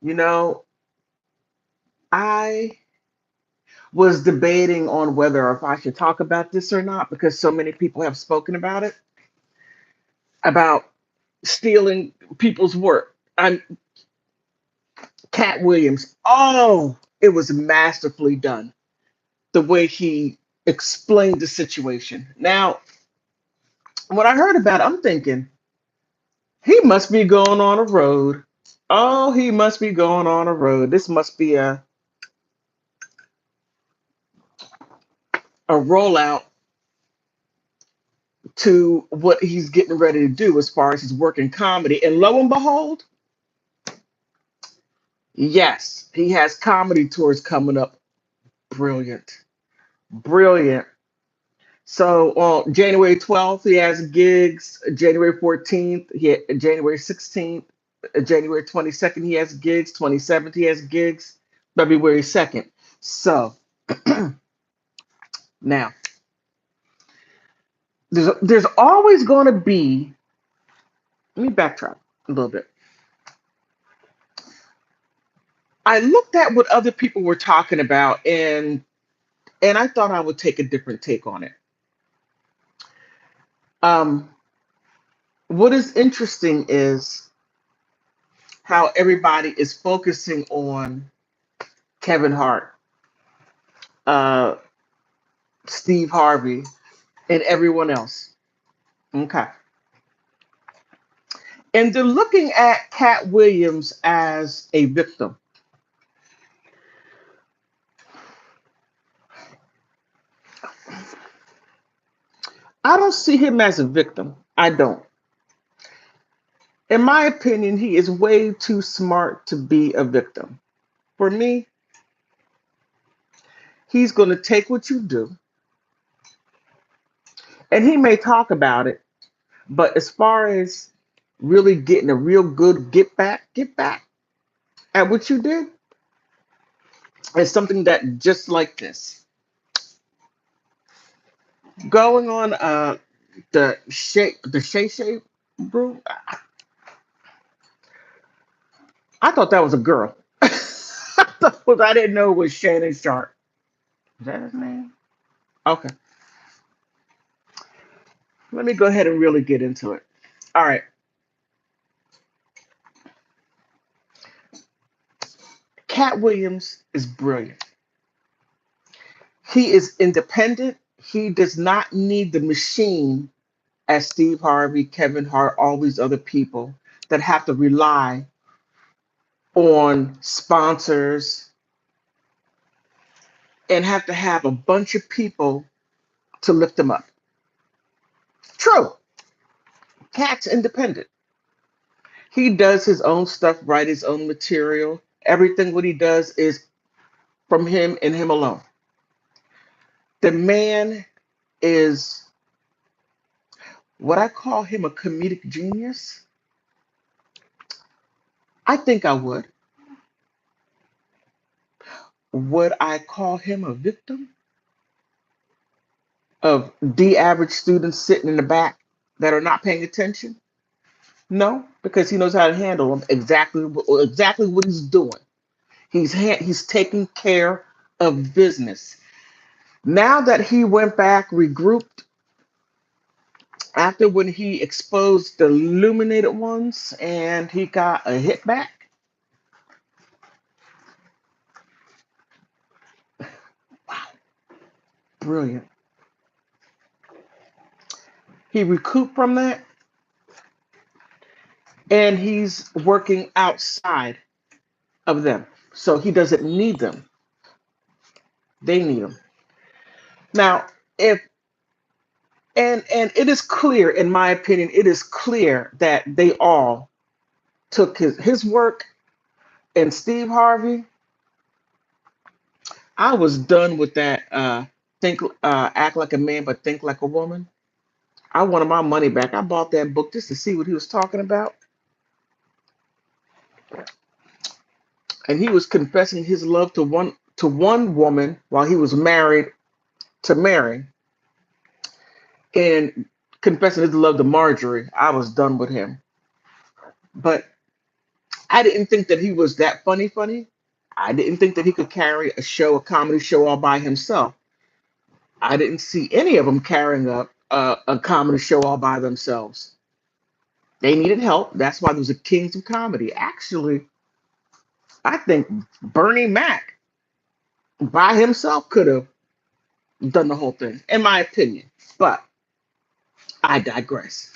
You know, I was debating on whether or if I should talk about this or not because so many people have spoken about it, about stealing people's work. I'm Cat Williams. Oh, it was masterfully done. The way he explained the situation. Now, when I heard about it, I'm thinking, he must be going on a road. Oh, he must be going on a road. This must be a rollout to what he's getting ready to do as far as his work in comedy. And lo and behold, yes, he has comedy tours coming up. Brilliant. Brilliant. So on January 12th, he has gigs. January 14th, January 16th, January 22nd, he has gigs. 27th, he has gigs. February 2nd. So now, there's always going to be, let me backtrack a little bit. I looked at what other people were talking about, and I thought I would take a different take on it. Um, what is interesting is how everybody is focusing on Kevin Hart, uh, Steve Harvey, and everyone else. Okay. And they're looking at Cat Williams as a victim. I don't see him as a victim. I don't. In my opinion, he is way too smart to be a victim. For me, he's going to take what you do, and he may talk about it, but as far as really getting a real good get back at what you did, it's something that just like this. Going on the Shay Shay brew, I thought that was a girl. I didn't know it was Shannon Sharp. Is that his name? Okay. Let me go ahead and really get into it. All right. Cat Williams is brilliant. He is independent. He does not need the machine as Steve Harvey, Kevin Hart, all these other people that have to rely on sponsors and have to have a bunch of people to lift them up. True. Cat's independent. He does his own stuff, write his own material. Everything what he does is from him and him alone. The man is what I call him a comedic genius. I think I would. Would I call him a victim of the average students sitting in the back that are not paying attention? No, because he knows how to handle them exactly what he's doing. He's taking care of business. Now that he went back, regrouped after when he exposed the illuminated ones and he got a hit back. Wow, brilliant. He recouped from that and he's working outside of them. So he doesn't need them. They need him. Now, if and it is clear, in my opinion, it is clear that they all took his work and Steve Harvey. I was done with that think act like a man but think like a woman. I wanted my money back. I bought that book just to see what he was talking about. And he was confessing his love to one woman while he was married to Mary and confessing his love to Marjorie. I was done with him. But I didn't think that he was that funny. I didn't think that he could carry a comedy show all by himself. I didn't see any of them carrying a comedy show all by themselves. They needed help. That's why there was a Kings of Comedy. Actually, I think Bernie Mac by himself could have done the whole thing, in my opinion. But I digress.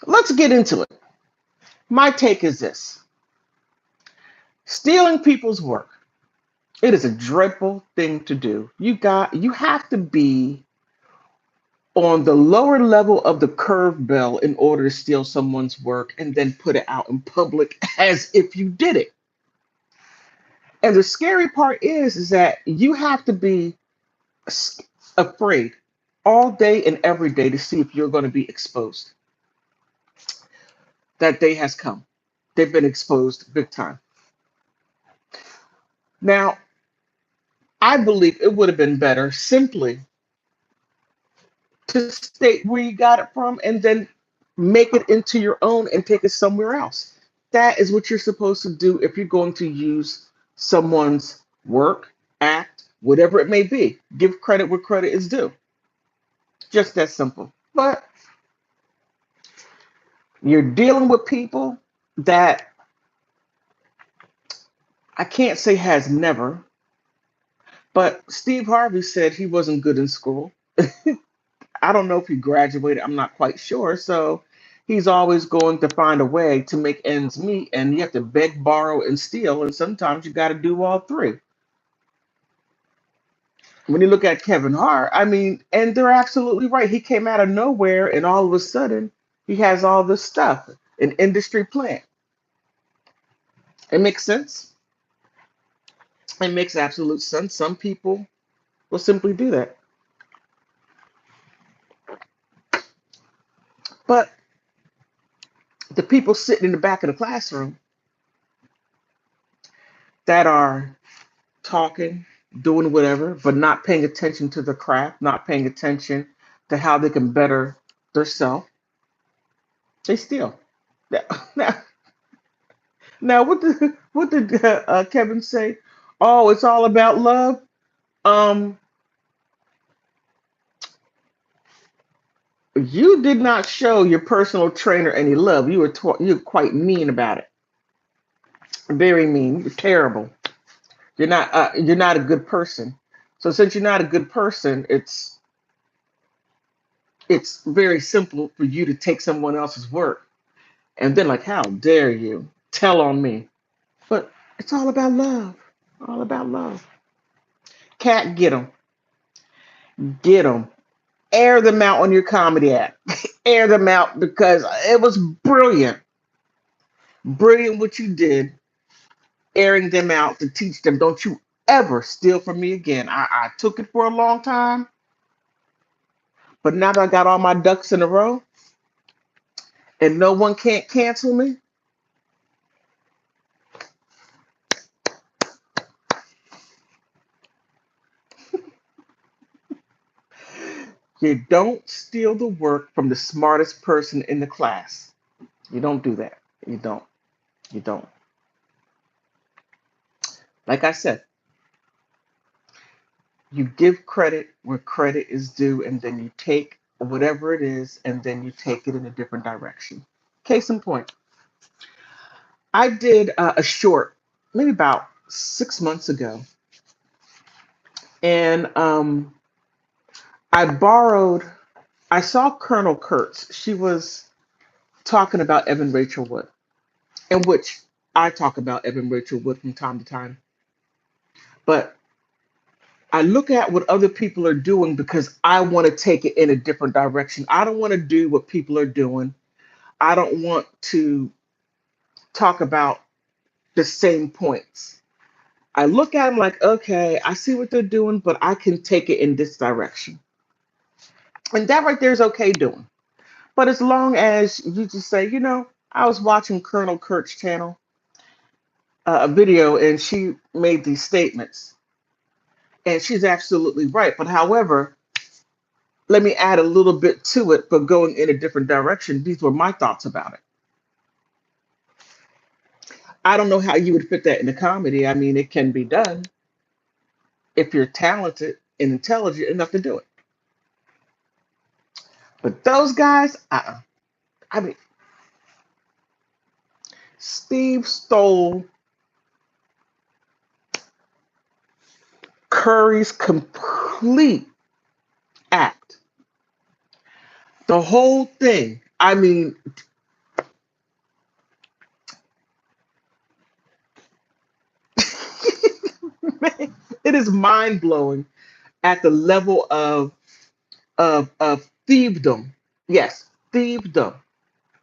Let's get into it. My take is this: stealing people's work. It is a dreadful thing to do. You have to be on the lower level of the curve bell in order to steal someone's work and then put it out in public as if you did it. And the scary part is that you have to be s- afraid all day and every day to see if you're going to be exposed. That day has come. They've been exposed big time. Now, I believe it would have been better simply to state where you got it from and then make it into your own and take it somewhere else. That is what you're supposed to do if you're going to use someone's work, act, whatever it may be. Give credit where credit is due. Just that simple. But you're dealing with people that I can't say has never, but Steve Harvey said he wasn't good in school. I don't know if he graduated. I'm not quite sure. So he's always going to find a way to make ends meet, and you have to beg, borrow, and steal. And sometimes you got to do all three. When you look at Kevin Hart, I mean, and they're absolutely right. He came out of nowhere, and all of a sudden, he has all this stuff, an industry plant. It makes sense. It makes absolute sense. Some people will simply do that. But the people sitting in the back of the classroom that are talking, doing whatever, but not paying attention to the craft, not paying attention to how they can better themselves, they steal. Now, now, now what did Kevin say? Oh, it's all about love. Um, you did not show your personal trainer any love. You were quite mean about it. Very mean. You're terrible. You're not a good person. So since you're not a good person, it's very simple for you to take someone else's work and then like, how dare you tell on me? But it's all about love. All about love. Cat, get them, air them out on your comedy act, air them out because it was brilliant, brilliant what you did, airing them out to teach them. Don't you ever steal from me again. I took it for a long time, but now that I got all my ducks in a row and no one can't cancel me, you don't steal the work from the smartest person in the class. You don't do that. You don't. You don't. Like I said, you give credit where credit is due, and then you take whatever it is, and then you take it in a different direction. Case in point, I did a short, maybe about 6 months ago, and I borrowed. I saw Colonel Kurtz. She was talking about Evan Rachel Wood, in which I talk about Evan Rachel Wood from time to time. But I look at what other people are doing because I want to take it in a different direction. I don't want to do what people are doing. I don't want to talk about the same points. I look at them like, okay, I see what they're doing, but I can take it in this direction. And that right there is okay doing. But as long as you just say, I was watching Colonel Kurt's channel, a video, and she made these statements. And she's absolutely right. But however, let me add a little bit to it, but going in a different direction. These were my thoughts about it. I don't know how you would fit that into comedy. I mean, it can be done if you're talented and intelligent enough to do it. But those guys, I mean, Steve stole Curry's complete act. The whole thing. I mean, man, it is mind blowing at the level of thievedom. Yes, thievedom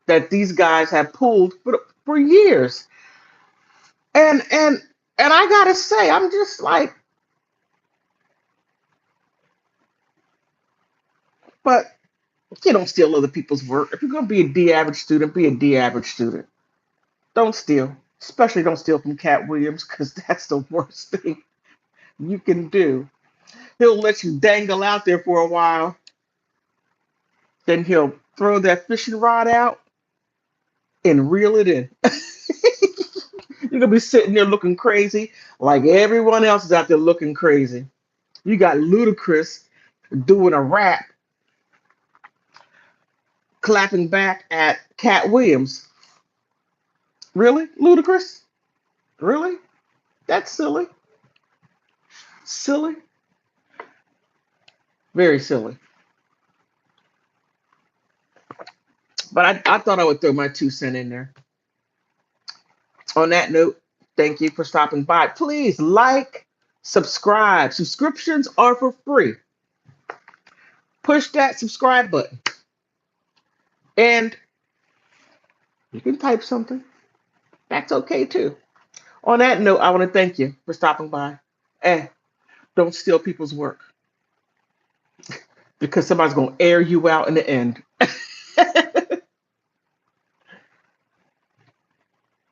that these guys have pulled for years. And I gotta say, I'm just like, but you don't steal other people's work. If you're gonna be a D average student, be a D average student. Don't steal. Especially don't steal from Cat Williams, because that's the worst thing you can do. He'll let you dangle out there for a while, then he'll throw that fishing rod out and reel it in. You're gonna be sitting there looking crazy, like everyone else is out there looking crazy. You got Ludacris doing a rap, clapping back at Cat Williams. Really, Ludacris? Really? That's silly. Silly. Very silly. But I thought I would throw my 2 cents in there. On that note, thank you for stopping by. Please like, subscribe. Subscriptions are for free. Push that subscribe button. And you can type something. That's okay too. On that note, I want to thank you for stopping by. And don't steal people's work, because somebody's going to air you out in the end.